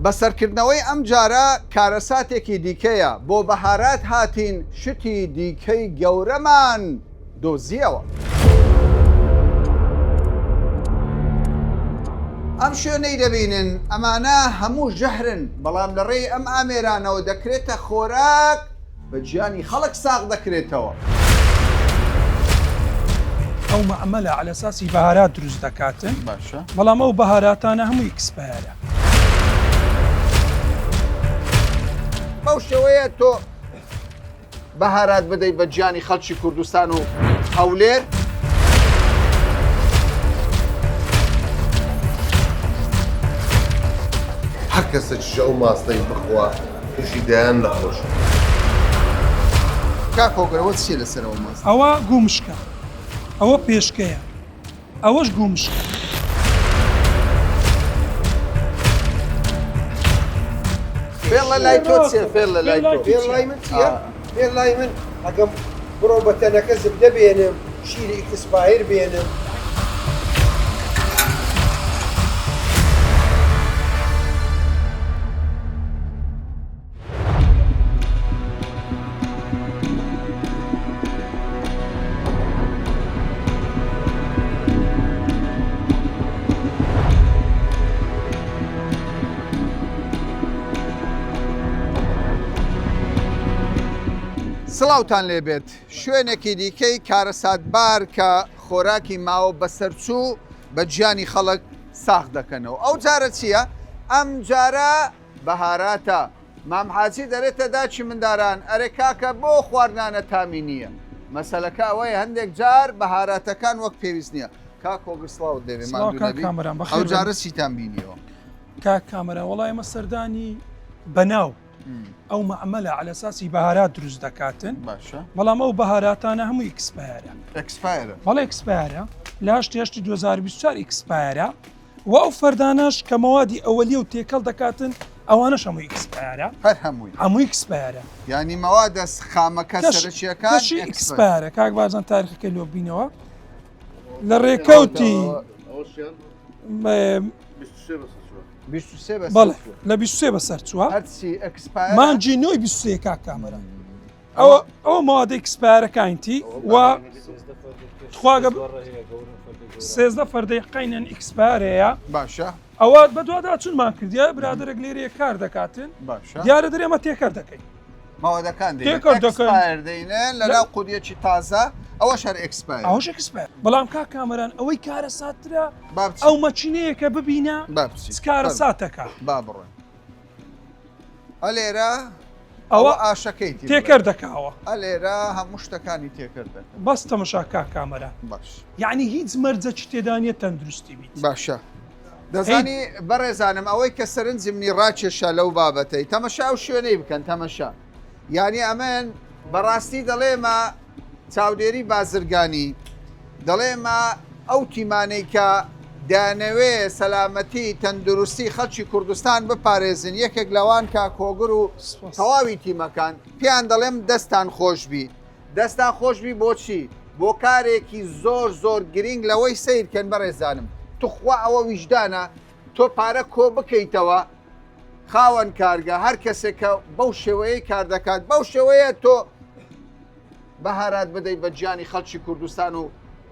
بەسەرکردنەوەی ئەم جارە کارەساتێکی دیکەیە بۆ بەهارات هاتین شتی دیکەی گەورەمان دۆزیەوە. ئەم شوێنەی دەبینن ئەمانە هەموو ژەهرن، بەڵام لە ڕێی ئەم ئامێرانەوە دەکرێتە خۆراک بە گیانی خەڵک ساغ دەکرێتەوە. ئەو مەعمەلە على ئەساسی بەهارات دروست دەکاتن، باشە، بەڵام ئەو بەهاراتانە هەموو ئیکسپایرە. بەو شێوەیە تۆ بەهارات بدەیت بە گیانی خەڵکی کوردستان و هەولێر. هەر کەسە چشە ئەو ماستەی بخوا تووشی دایان نەخۆش. کاکۆگرەوە چیە لەسەرەوە ماست؟ ئەوە گومشکە، ئەوە پێشکەیە، ئەوەش گومشکە. فێڵ لە لای تۆ چێ؟ فێڵ لە لای تۆ؟ فێڵ لای من چییە؟ فێڵ لای من ئەگەم بڕۆ بە تەنەکە زبدە بێنم، شیری ئیکسپایر بێنم. سڵاوتان لێبێت، شوێنێکی دیکەی کارەساتبار کە خۆراکی ماوە بەسەرچوو بە گیانی خەڵک ساغ دەکەنەوە. ئەو جارە چییە؟ ئەم جارە بەهاراتە. مام حاجی دەرێتە داچی منداران، ئەرێ کاکە بۆ خواردنانە تامی نییە. مەسەلەکە ئەوەیە هەندێک جار بەهاراتەکان وەک پێویست نییە. کاکۆگر سڵاوت دەوێ مادوو ئەو جارە چیتان بینیەوە؟ کاک کامەران وەڵای ئێمە سەردانی بەناو ئەو مەعمەلە على ئەساسی بەهارات دروست دەکاتن، باشە، بەڵام ئەو بەهاراتانە هەموو ئیکسپایرە. ئەکسپایرە؟ بەڵێ ئیکسپایرە، لە 2024 ئیکسپایرە و ئەو فەردانەش کە مەوادی ئەوەلیە و تێکەڵ دەکاتن ئەوانەش هەمووی ئیکسپایرە. هەر هەمووی ئیکسپایرە، یعنی مەوادە خامەکە سەرچیەکان ئیکسپایرە. کاک بازان تاریخەکە لۆ بینەوە لە ڕێکەوتی بەڵێ لە 23 بەسەر چووە مانجی نۆی 23 کاک کامەران. ئەوە مەوادە ئیکسپایرەکانتی و خواگە 13 فەردەی قەینەن ئیکسپایرەیە. باشە، ئەوە بە دووادا چونمان کردیە برادرێک لێرەیە کار دەکاتن. باشە، دیارە دەرێمە تێکەر دەکەین، ماوەدەکان تێکەر دەینێن لەناو قودیەکی تازە، ئەوە شەر ئەکسپایر، ئەوش ئەکسپایر. بەڵام کاک کامەران ئەوەی کارە ساترە ئەو مەچینەیە کە ببینە کارە ساتەکە با بڕۆن. ئەلێرە ئەوە ئاشەکەی تێکەر دەکاوە، ئەلێرە هەموو شتەکانی تێکەر دەکەن. بەس تەمەشا کاک کامەران. باش، یعنی هیچ مەرجە تێدانێت تەندروستی بیت. باشە، دەزانی بەڕێزانم ئەوەی کە سەرنجمنی ڕاکێشە لەو بابەتەی تەمەشا و شوێنەی بکەن. تەمەشا یعنی ئەمن بەڕاستی دەڵێمە چاودێری بازرگانی، دەڵێمە ئەو تیمانەی کە دانەوێ سەلامەتی تەندروستی خەڵکی کوردستان بپارێزن، یەکێک لەوان کاکۆگر و تەواوی تیمەکان پێیان دەڵێم دەستان خۆشبی. دەستان خۆشبی بۆچی؟ بۆ کارێکی زۆر زۆر گرنگ لەوەی سیرکەن. بەڕێزانم توخوا ئەوە ویژدانە تۆ پارە کۆ بکەیتەوە خاوەن کارگە، هەر کەسێک کە بەو شێوەیە کار دەکات بەو شێوەیە تۆ بەهارات بدەیت بە گیانی خەڵکی کوردستان و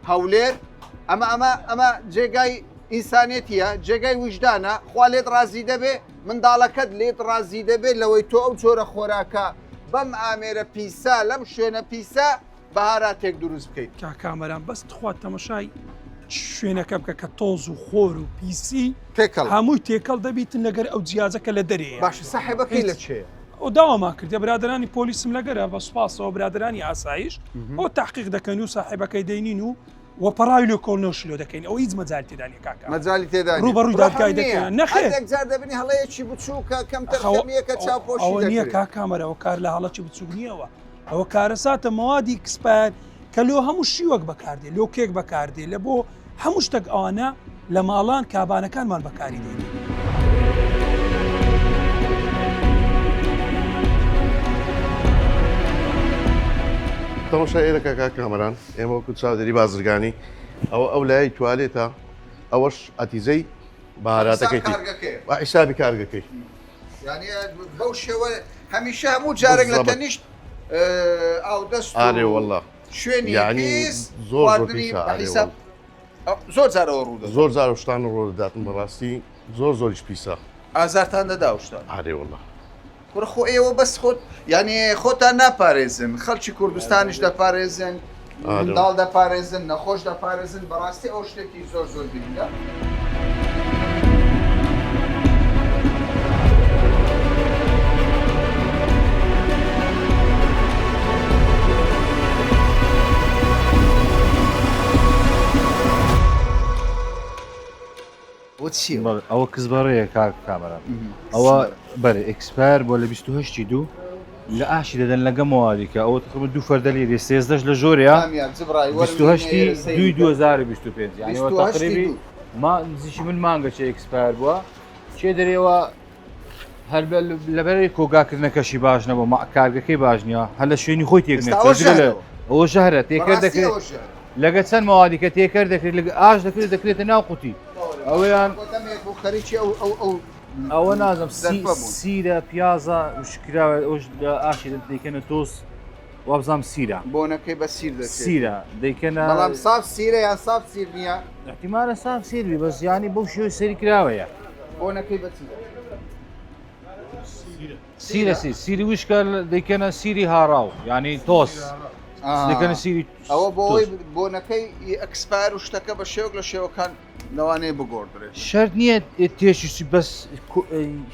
هەولێر. ئەمە جێگای ئینسانێتیە، جێگای ویژدانە. خوا لێت ڕازی دەبێ، منداڵەکەت لێت ڕازی دەبێت لەوەی تۆ ئەو جۆرە خۆراکە بەم ئامێرە پیسا لەم شوێنە پیسا بەهاراتێک دروست بکەیت. کاک کامەران بەس تخوات تەمەشای شوێنەکە بکە کە تۆز و خۆر و پیسی هەمووی تێکەڵ دەبیتن لەگەر ئەو جیازەکە لە دەرەیە. باشە، ساحێبەکەی لە چێە؟ ئەو داواما کردە برادرانی پۆلیسم لەگەرە بە سوپاسەوە برادرانی ئاسایش ئەو تحقیق دەکەن و ساحێبەکەی دەینین و وەپەڕاوی لە کۆڵنەوشلۆ دەکەین. ئەو هیچ مەجالی تێدانی کاکە، مەجالی تێدانی ڕوبەڕووی دادگای دەکەن. نەخێر جار دەبینی هەڵەیەکی بچووکە کەم تەرخەمیەکە چاوپۆشی ئەوە نییە کاک کامەرەوە کار لە هەڵەکی بچووک نییەوە. ئەوە کارە ساتە مەوادی ئیکسپایر کە لۆ هەموو شیوەک بەکاردێ، لۆ کێک بەکاردێ، لە بۆ هەموو شتێک ئەوانە لە ماڵان کابانەکانمان بەکاری دێنێ. تەماشا ئێرەکە کاک کامەران، ئێمە وەکو چاودێری بازرگانی ئەو لای توالێتە، ئەوەش ئەتیزەی بەهاراتەکەی حیسابی کارگەکەی. یعنی بەو شێوە هەمیشە هەموو جارێک لە بالضبط. تەنیشت ئاو دەست ئارێ والله شوێنی یعنی پیس زۆر خواردنی پیسە، ئارێ حیساب زۆر جارەوە ڕوودە زۆر زار شتان ڕۆ دەداتن بەڕاستی زۆریش پیسە ئازارتان دەدا شتان ئارێ والله کوڕە خۆ ئێوە بەس خۆت یعنی خۆتان ناپارێزن خەڵکی کوردستانیش دەپارێزن منداڵ دەپارێزن نەخۆش دەپارێزن بەڕاستی ئەو شتێکی زۆر زۆر گرنگە بۆ چی ئەوە کزبەڕەیە کار کامەران ئەوە بەرە ئەکسپەر بۆ لە 28 دوو لە ئاشی دەدەن لەگەمەوادیکە ئەوە تقریبا دوو فەردە لێرێ 13 لە ژۆرەیە 28 2025 یعنی تقریبی ما نزیشی من مانگە چه ئەکسپەر بووە چێ دەرێەوە هەر لەبەرەی کۆگاکردنەکەشی باش نەبوو کارگەکەی باش نییە هەر لە شوێنی خۆی تێکنێت ئەوە ژەهرە تێکرد دەکرێت لەگە چەند ماوادیکە تێکرد دەکرێت لە ئاش دەکرێتە ناو قوتی ئەویان خەریکی ئەوە نازم سیرە پیازە وشکراوە ئەوش ئاشی دەیکەنە تۆس وابزام سیرە بۆنەکەی بە سیر سیرە دەیکەنە بەڵام ساف سیرە یان ساف سیر نییە احتیمالە ساف سیروی بەس ینی بەو شێوەی سەری کراوەیە بۆنەکەی بە سیرە سیری وشکە دەیکەنە سیری هاڕاو ینی تۆس دەکەنە سیری ئەوە بۆی بۆنەکەی ئەکسپار و شتەکە بە شێوک لە شێوەکان لەوانەیە بگۆڕدرێت شەرت نییە تێشی بەس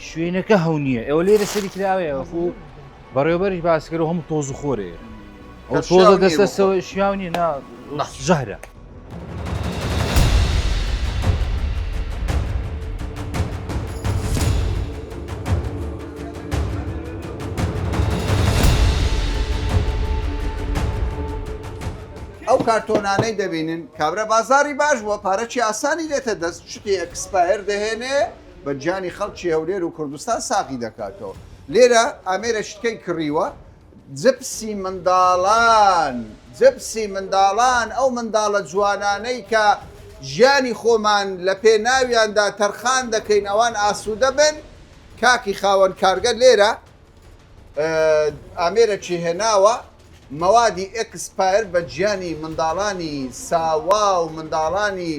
شوێنەکە هەو نییە ئەوە لێرە سەری کراوەیە وەکو بەڕێوەبەری باسکەرە هەموو تۆز و خۆرەیە ئەو تۆزە دەستەسەوە شیاو نیە نا ژەهرە ئەو کارتۆنانەی دەبینن کابرا بازاری باش بووە پارەکی ئاسانی دێتە دەست شتی ئەکسپایر دەهێنێ بە گیانی خەڵکی هەولێر و کوردستان ساقی دەکاتەوە لێرە ئامێرە شتکەی کڕیوە جپسی منداڵان ئەو منداڵە جوانانەی کە ژیانی خۆمان لە پێناویاندا تەرخان دەکەین ئەوان ئاسوودە بن کاکی خاوەن کارگە لێرە ئامێرەکی هێناوە مەوادی ئەکسپایر بە گیانی منداڵانی ساوا و منداڵانی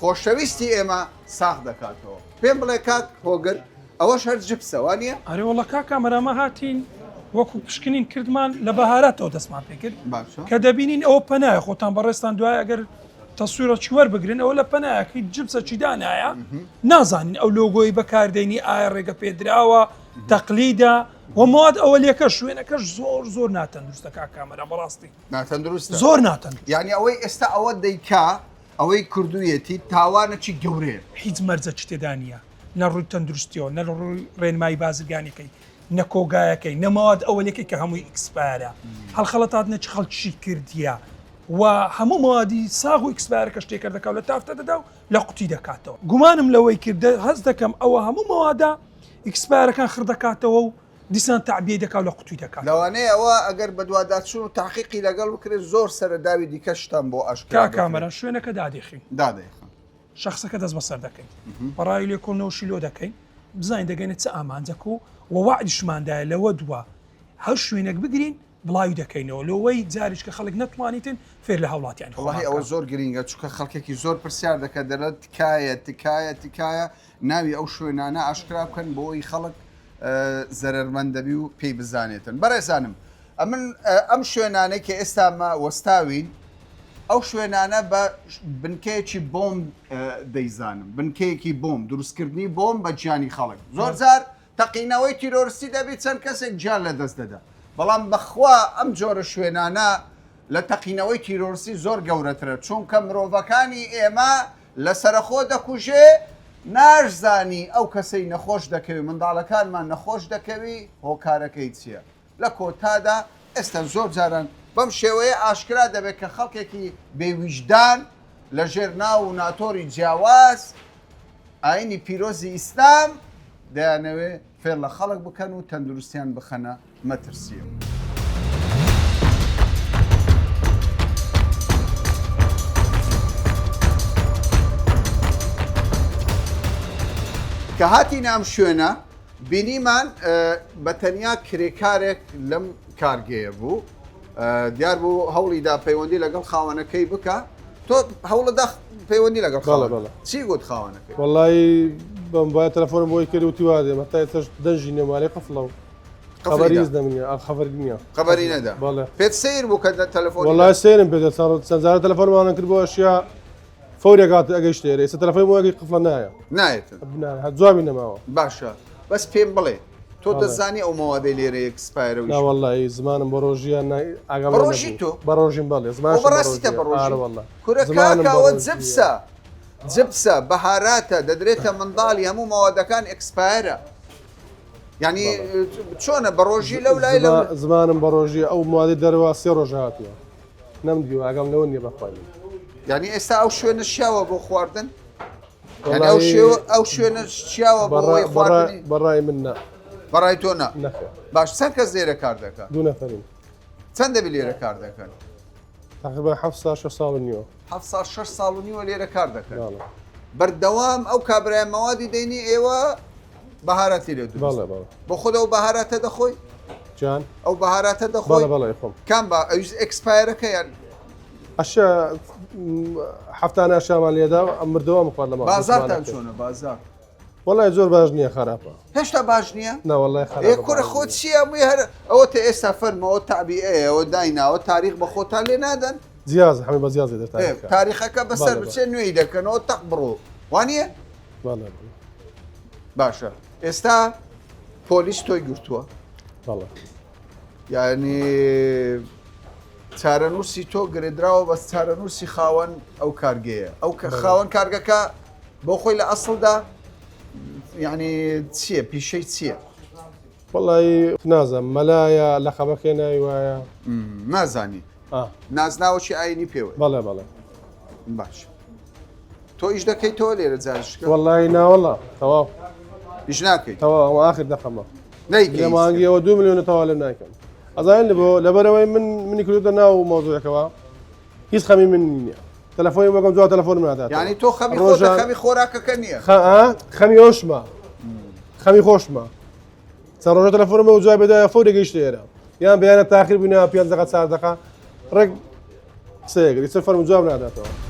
خۆشەویستی ئێمە ساخ دەکاتەوە پێم بڵێ کاک هۆگر ئەوەش هەر جپسەوە نییە؟ ئەرێ وڵە کاکامەرەمە هاتین وەکو پشکنین کردمان لە بەهارەتەوە دەستمان پێکرد کە دەبینین ئەوە پەنایە خۆتان بەڕێستان دوای ئەگەر تەسوورە چوەر بگرن ئەوە لە پەنایەکەی جپسە چیدانایە نازانین ئەو لۆگۆی بەکاردێنی ئایا ڕێگە پێدراوە تەقلیدە ومواد ئەوەلیەکە شوێنەکەش زۆر ناتەندروستە کاکامەرە بەڕاستی ناتەندروست زۆر ناتەندروست یعنی ئەوەی ئێستا ئەوە دەیکا ئەوەی کردوویەتی تاوانەکی گەورەیە هیچ مەرجە چ تێدا نیە نە ڕووی تەندروستیەوە نە ڕووی ڕێنمایی بازرگانیەکەی نە کۆگایەکەی نەمەواد ئەوەلێکی کە هەمووی ئیکسپایرە هەڵخەڵەتات نەچ خەڵکی کردیە و هەموو مادی ساغ و ئیکسپایرەکە شتێکە دەکات لە تافتە دەدا و لە قوتی دەکاتەوە گومانم لەوەی کردە هەست دەکەم ئەوە هەموو مەوادا ئیکسپایرەکان خردەکاتەوە و دیسان تعبیە دەکات لە قوتی دەکات لەوانەیە ئەوە ئەگەر بەدواداچوون و تاقیقی لەگەڵ بکرێت زۆر سەرەداوی دیکەشتان بۆ ئاشکرا کامەرە شوێنەکە دادێخین دادەیخن شخصەکە دەست بەسەر دەکەین بەڕای لێ کۆنەوەشی لۆ دەکەین بزانین دەگەینێت چه ئامانجەک و وەعدیشماندایە لەوە دووە هەر شوێنێک بگرین بڵاوی دەکەینەوە لەوەی جاریش کە خەڵک نەتوانیتن فێر لە هەوڵاتیان وڵی ئەوە زۆر گرینگە چونکە خەڵکێکی زۆر پرسیار دەکات دەڵێت تکایە ناوی ئەو شوێنانە ئاشکرا بکەن بۆی خەڵک زەرمەندەبی و پێی بزانێتن بەڕێزانم ئەم شوێنانەی کە ئێستامە وەستاوین ئەو شوێنانە بە بنکەیەکی بۆم دەیزانم بنکەیەکی بۆم دروستکردنی بۆم بە گیانی خەڵک زۆر جار تەقینەوەی تیرۆریستی دەبێت چەند کەسێک گیان لە دەست دەدا بەڵام بەخوا ئەم جۆرە شوێنانە لە تەقینەوەی تیرۆریستی زۆر گەورەترە چونکە مرۆڤەکانی ئێمە لە سەرخۆ دەکوژێ ناشزانی ئەو کەسەی نەخۆش دەکەوی منداڵەکانمان نەخۆش دەکەوی هۆکارەکەی چییە لە کۆتادا ئێستا زۆر جاران بەم شێوەیە ئاشکرا دەبێت کە خەڵکێکی بێویژدان لە ژێر ناو و ناتۆری جیاواز ئاینی پیرۆزی ئیسلام دەیانەوێ فێر لە خەڵک بکەن و تەندروستیان بخەنە مەترسیە. کە هاتی نام شوێنە بینیمان بە تەنیا کرێکارێک لەم کارگەیە بوو دیار بوو هەوڵیدا پەیوەندی لەگەڵ خاوەنەکەی بکە تۆ هەوڵەدا پەیوەندی لەگەڵ چی گوت خاوەنەکەی والله بموبایل تەلەفۆنم بۆی کرد وتی وا دێ مەتای تەش دەنجی نێمالێ قفڵە و خەبەریز نەمنیە خەبەری نییە خەبەری نەدا پێت سیر بوو کە تەلەفۆن والله سێرم پێ چەندجارە تەلەفۆنمانە کرد بۆ ئەشیا فورێکات ئەگەیشت لێرە ئێستا تەلەفۆنی بۆ قفڵە نایە نایێت جوابی نەماوە باشە بەس پێم بڵێ تۆ دەزانی ئەو مەوادەی لێرە ئەکسپایرە والله زمانم بە ڕۆژیان ڕۆژی تۆ بە ڕۆژیم بەڵێ بەڕاستیتە بە ڕۆژی کورەکەوە جبسە بەهاراتە دەدرێتە منداڵی هەموو مەوادەکان ئەکسپایرە یعنی چۆنە بە ڕۆژی لەو لای زمانم بە ڕۆژی ئەو مادەی دەرەوە سێ ڕۆژ هاتووە نەمدیوە ئەگەم لەوە نییە بەخوای یعنی ئێستا ئەو شوێنە شیاوە بۆ خواردن ئەو شوێنە شیاوە بەڕۆی خواردنی بەڕای من نە بەڕای تۆ نە باش چەند کەس لێرە کار دەکات دوو نەفەرین چەند دەبێت لێرە کار دەکەن تقریبا 7 ساڵ نیوە 6 ساڵ و نیوە لێرە کار دەکەن بەردەوام ئەو کابرای مەوادی دەینی ئێوە بەهاراتی لێ بۆ خۆدا ئەو بەهاراتە دەخۆی جان ئەو بەهاراتە دەخۆی بەڵێ خۆم کام بە ئەکسپایرەکە یان ئەشە هەفتانە شامان لێدا ئەم مردەوە مخوارد لە بازارتان چۆنە بازار وڵای زۆر باش نییە خراپە هێشتا باش نییە ناوەڵای کوڕە خۆت چییە مووی هەر ئەوە تا ئێستا فەرمەوە تابیئەیە ئەوە دایناوە تاریخ بە خۆتان لێ نادەن جیاز هەمێ بە جیاز تاریخەکە بەسەر بچێ نوێی دەکەنەوە تەق بڕۆ وانە باشە ئێستا پۆلیس تۆی گرتووە یعنی چارەنووسی تۆ گرێدراوە بە چارەنووسی خاوەن ئەو کارگەیە ئەو کە خاوەن کارگەکە بۆ خۆی لە ئەسڵدا یعنی چییە پیشەی چییە؟ وڵی نازم مەلایە لە خەبەکەی ناوی وایە نازانی نازناوەشی ئاینی پێوە بەڵێ بەڵێ باش تۆ ئیش دەکەیتەوە لێرە جارشکە وڵی ناوەڵە تەواو ئیش ناکەیت تەواو ئەمە آخر دەخەمە لە مانگیەوە 2 میلیۆنە تەوا لێم ناکەم ئەزانین لەبەرەوەی منی کردوتە ناو مۆزوعەکەەوە هیچ خەمی من نییە تەلەفۆنی بەگەم جواب تەلەفۆنم نادات یعنی تۆ خەمی خۆتە خەمی خۆراکەکە نییە خەمی خۆشمە خەمی خۆشمە چەند ڕۆژە تەلەفۆنمە و جوای بێدایە فۆری گەیشت لێرە یان بەیانە تاخیر بووینەوە 5 دقە 4 دقە ڕێک قسەیەکە دیسە فەرم جواب ناداتەوە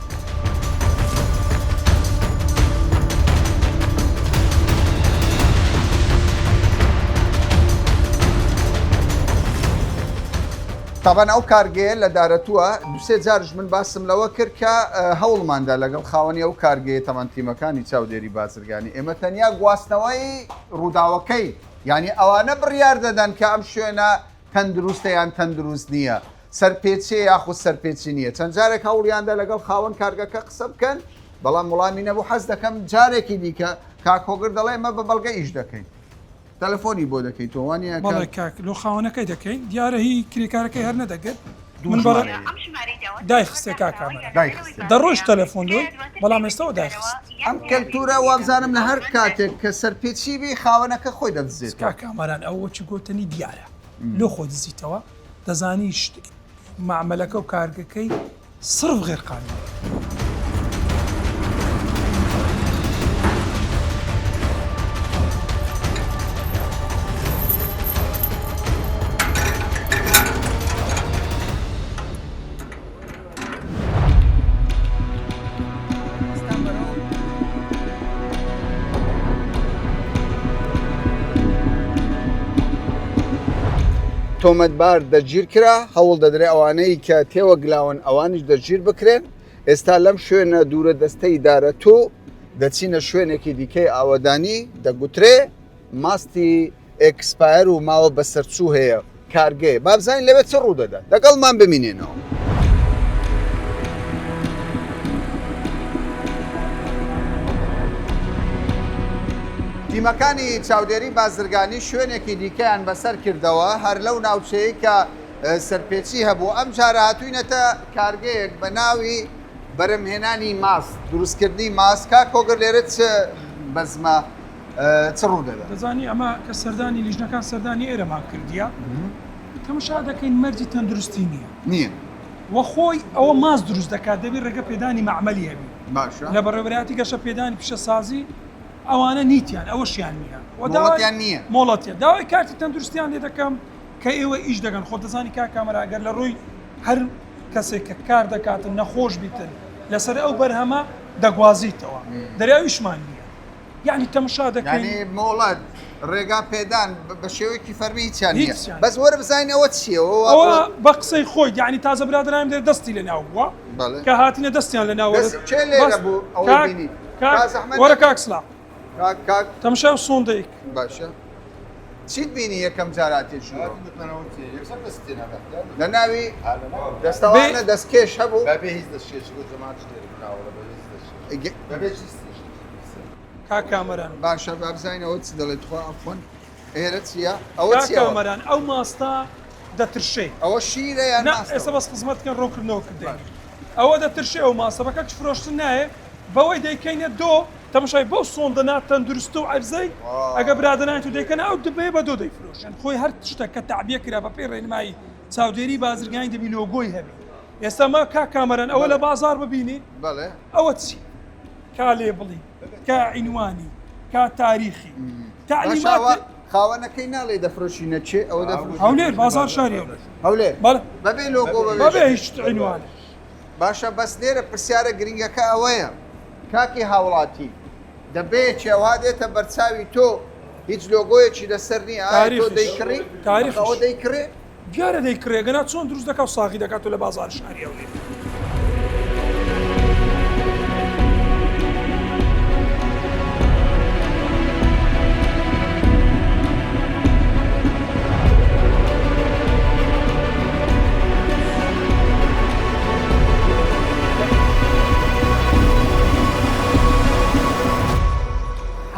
تاوان ئەو کارگەیە لە دارەتووە دوسێ جارش من باسم لەوە کرد کە هەوڵماندا لەگەڵ خاوەنی ئەو کارگەیە تەمان تیمەکانی چاودێری بازرگانی ئێمە تەنیا گواستنەوەی ڕووداوەکەی یعنی ئەوانە بڕیار دەدەن کە ئەم شوێنە تەندروستە یان تەندروست نییە سەرپێچێ یاخود سەرپێچی نییە چەند جارێک هەوڵیاندا لەگەڵ خاوەن کارگەکە قسە بکەن بەڵام وڵامی نەبوو حەز دەکەم جارێکی دیکە کاکۆگر دەڵێ ئەمە بە بەڵگە ئیش دەکەین تەلەفۆنی بۆ دەکەیت تۆوانە بەڵێ کاک لۆ خاوەنەکەی دەکەین دیارە هی کرێکارەکەی هەر نەدەگەت من دایخستێ کاکامە دەڕۆژ تەلەفۆن لۆی بەڵام ئێستاەوە دایخست ئەم کەلتورە وابزانم لە هەر کاتێک کە سەرپێچی بێ خاوەنەکە خۆی دەبزێت کاکامەران ئەوە چی گوتنی دیارە لۆ خۆ دزیتەوە دەزانی معاملەکە و کارگەکەی سرف غێرقانونی تۆمەتبار دەگیر کرا هەوڵ دەدرێ ئەوانەی کە تێوە گلاون ئەوانش دەگیر بکرێن ئێستا لەم شوێنە دوورە دەستەی دارەتۆ دەچینە شوێنێکی دیکەی ئاوەدانی دەگوترێ ماستی ئێکسپایر و ماوە بەسەرچوو هەیە کارگەیە بابزانین لەوێت چ ڕوو دەدا دەگەڵمان ببینێنەوە تیمەکانی چاودێری بازرگانی شوێنێکی دیکەیان بەسەر کردەوە هەر لەو ناوچەیە کە سەرپێچی هەبوو ئەم جارە هاتووینەتە کارگەیەک بە ناوی بەرەمهێنانی ماست دروستکردنی ماسکا کۆگەر لێرە چ بەزمە چ ڕوو دەدا دەزانی ئەمە کە سەردانی لیژنەکان سەردانی ئێرەمان کردیە تەماشا دەکەین مەرجی تەندروستی نییە وە خۆی ئەوە ماست دروست دەکات دەبێت ڕێگە پێدانی مەعمەلی هەبی باشە لە بەڕێوەبەراتی گەشە پێدانی پیشەسازی ئەوانە نیتیان ئەوەشیان نییە مۆڵەتیان نییە. مۆڵەتیە داوای کارتی تەندروستیان لێ دەکەم کە ئێوە ئیش دەگەن خۆ دەزانی کا کامەراگەر لە ڕووی هەر کەسێک کە کار دەکاتن نەخۆش بیتن لەسەر ئەو بەرهەمە دەگوازیتەوە دەریاویشمان نییە یعنی تەماشا دەکەین ینی مۆڵەت ڕێگا پێدان بە شێوەیەکی فەرمی هیچیان نییە هیچیان. بەس وەرە بزانین ئەوە چییە ئەوە بە قسەی خۆی یعنی تازە برادرایم دێ دەستی لە ناو بووە بەڵێ. کە هاتینە دەستیان لە ناوە چێ لێرە بوو ئەوەی بینی وەرە کاکسلا کاک تەماشا سۆندەیەک باشە چیت بینی یەکەم جاراتێش لە ناوی دەستەوانە دەستکێش هەبوو کا کامەران باشە بابزانینەوە چ دەڵێت خۆ ئەفۆن ئێرە چییە؟ ئەوە کا چیەوە؟ کامەران ئەو ماستا دەترشێ ئەوە شیرە یان نا ماستەوە؟ ئێستا بەس خزمەتکەن ڕۆکردنەوە کردێن ئەوە دەترشێ ئەو ماسە بەکە چ فرۆشتن نایە بەوەی دەیکەینە دۆ تەماشای بەو سۆندەنا تەندروست و عەرزەی ئەگە برادران تو دەیکەن ئەو دبێ بە دۆ دەیفرۆشن خۆی هەر شتێک کە تعبیە کرا بە پێی ڕێنمایی چاودێری بازرگانی دەبی لۆگۆی هەبی ئێستا ما کا کامەران ئەوە لە بازار ببینین بەڵێ ئەوە چی کا لێبڵی کا عینوانی کا تاریخی تعلیمات خاوەنەکەی ناڵێ دەفرۆشینە چێ ئەوە دەفرۆشینە هەولێر بازار شاری هەولێر هەولێر بەڵێ بەبێ لۆگۆ بەبێ هیچ عینوانی باشە بەس لێرە پرسیارە گرنگەکە ئەوەیە کاکی هاوڵاتی دەبێ چێوا دێتە بەرچاوی تۆ هیچ لۆگۆیەکی لەسەر نییە تۆ دەیکڕی ئەوە دەیکڕێ دیارە دەیکرێگەنا چۆن دروست دەکات و ساغی دەکات و لە بازار شاری هەولێر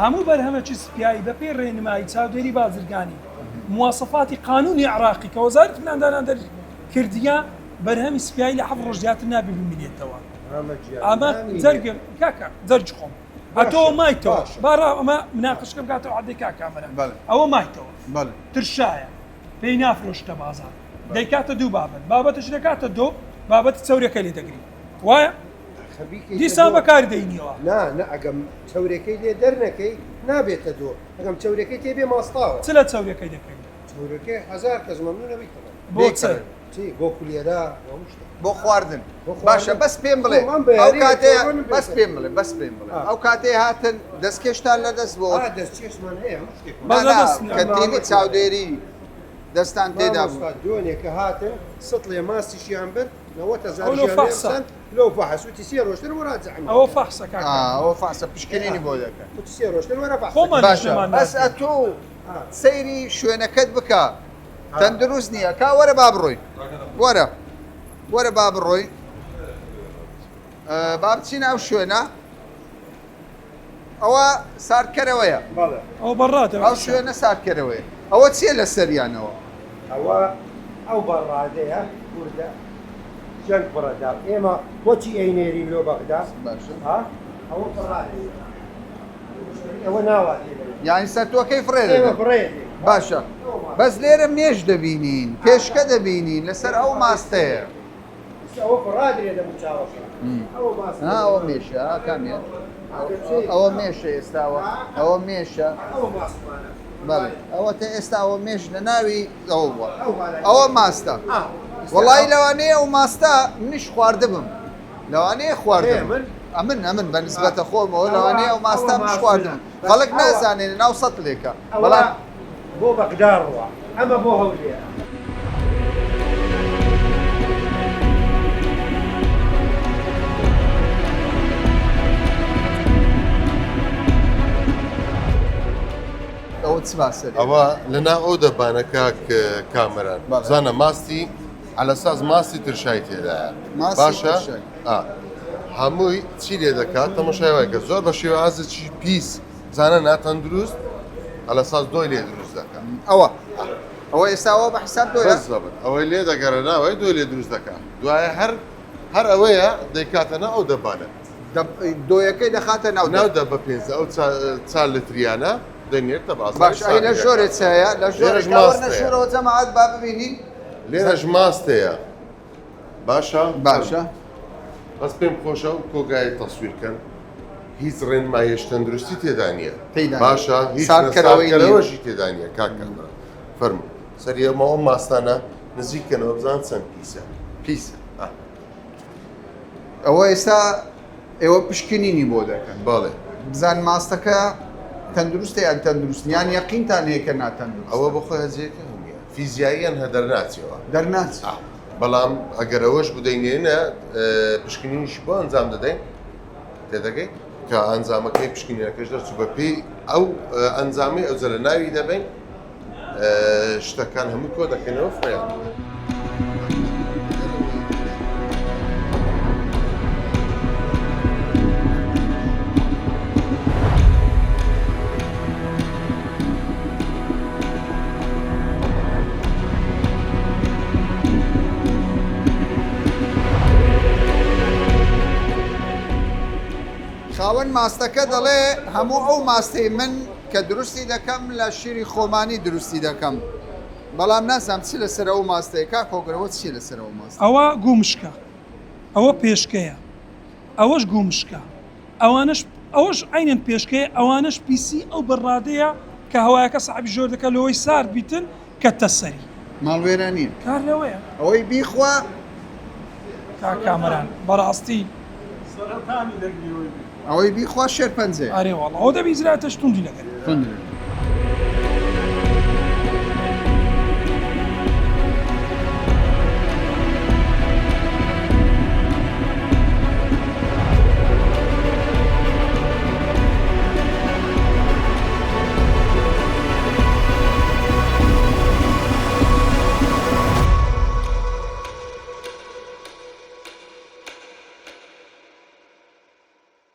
هەموو بەرهەمەکی سپیایی بە پێی ڕێنمایی چاودێری بازرگانی مواسەفاتی قانونی عراقی کە وەزارەتی پلاندانان دەرکردیە بەرهەمی سپیایی لە 7 ڕۆژ زیاتر نابێ ببینێتەوە ئەمە جەرگم کاکە جەرج خۆم هەتەوە مایتەوە بارا ئەمە مناقشکە بکاتەوە عەدەی کاکامەرە ئەوە مایتەوە ترشایە پێی نافرۆشتە بازار دەیکاتە دوو بابەتش دەکاتە دۆ بابەتی چەورەکە لێ دەگری وایە دیسان بەکاری دەینیەوە نا ئەگەم چاورەکەی لێ دەرنەکەی نابێتە دۆ ئەگەم چاورەکەی تێبێ ماستاوە چ لە چەورەکەی دەکەین چاورەکەی 1000 کەس مەمنونەبیتەوە بۆ چ بۆ کولێرا بۆ خواردن باشە بەس پێم بڵێ ئەو کاتێ بەس پێم بڵێ بەس پێم بڵێ ئەو کاتێ هاتن دەستکێشتان لە دەست بۆ دەستکێشمان هەیە کەتیمی چاودێری دەستان تێدا بوو دوێنێ کە هاتن سڵ لێ ماستیشیان برد 90,000 لەو فەحسوتی سێ ڕۆژتر وەراجعن ئەوە فەحسە کاکە ئەوە فاسە پشکنینی بۆ دەکەن وتی سێ ڕۆژتر وەرە خۆمان باشە بەس ئەتۆ سەیری شوێنەکەت بکە تەندروست نییە کا وەرە با بڕۆی وەرە با بڕۆی با بچینە ئەو شوێنە ئەوە ساردکەرەوەیە ئەو بەڕاتە ئەو شوێنە ساردکەرەوەیە ئەوە چییە لە سەریانەوە ئەوە ئەو بەڕادەیە کووردە جەنگ بڕەدا ئێمە بۆچی ئەینێرین لۆ بەغدا ئەوە بەڕادەیە ئەوە ناواتێ یانی سەرتوەکەی فرێ ئێمە بڕێ باشە بەس لێرە مێژ دەبینین پێشکە دەبینین لەسەر ئەو ماستەیە ئەوە بڕادرێ دەمو چاوەکە ئەوە مێشە کامێ ئەوە مێشە ئێستاوە ئەوە مێشە بەڵێ ئەوە تا ئێستا ئەوە مێش لە ناوی ئەوە بووە ئەوە ماستە وەڵی لەوانەیە ئەو ماستە منیش خواردبم لەوانەیە خواردم ئەمن بە نسبەتە خۆمەوە لەوانەیە ئەو ماستە منش خواردم خەڵک نازانێن ناو سەتلێکە بەڵام بۆ بەغداڕوە ئەمە بۆ هەولێر ئەوە چ باسە ئەوە لەنا ئەو دەبانە کاک کامەران زانە ماستی علەساس ماستی ترشای تێدایە باشە هەمووی چی لێ دەکات تەماشای وایکە زۆر بە شێوازێکی پیس زانە ناتەن دروست علەساس دۆی لێ دروست دەکات ئەوە ئێستاەوە بە حساب دۆیە ئەوەی لێ دەگەڕە ناوەی دۆی لێ دروست دەکات دوایە هەر ئەوەیە دەیکاتەنە ئەو دەبانە دۆیەکەی دەخاتە ناو ناودە بە پێنج ئەو چال لتریانە دەنێتە باش لە ژۆرێت هەیە لە ژۆرەوە جەماعەت با ببینی لێرەش ماستەیە باشە باشە بەس پێم خۆشە و کۆگای تەسویرکەن هیچ ڕێنمایش تەندروستی تێدا نیە تێدا نییە. باشە هیچ ساردکەرەوەی نییە. ساردکەرەوەشی تێدا نیە کاک کامران فەرموو سەری ئەمەوە ماستانە نزیکەنەوە بزان چەند پیسە پیسە ئەوە ئێستا ئێوە پشکنینی بۆ دەکەن باڵێ بزان ماستەکە تەندروستە یان تەندروستیان یەقینتان هەیە کە ناتەندروست ئەوە بەخۆی هەزیەکە نیە فیزیاییان هەدەر ناچێەوە دەرناچ بەڵام ئەگەر ئەوەش بدەینێنە پشکنینیش بۆ ئەنجام دەدەین تێدەگەی کە ئەنجامەکەی پشکنینەکەش دەرچوو بە پێی ئەو ئەنجامی ئەو لە ناوی دەبین شتەکان هەموو کۆ دەکەنەوە فریان خاوەن ماستەکە دەڵێ هەموو ئەو ماستەی من کە دروستی دەکەم لە شیری خۆمانی دروستی دەکەم بەڵام ناسام چی لەسەر ئەو ماستەیە کۆگرەوە چی لەسەر ئەو ماست ئەوە گومشکە ئەوە پێشکەیە ئەوەش گومشکە ئەوەش عینەن پێشکەیە ئەوانش پیسی ئەو بڕادەیە کە هەوایەکە سەعبی زۆر دەکە لەوەی سارد بیتن کە تەسەری ماڵوێرە نین کار لەوەیە ئەوەی بیخوا کامەران بەڕاستی ئەوەی بیخوا شێرپەنجێ ئارێ وەڵڵ ئەو دەبی زراتە شتوندی لەگەن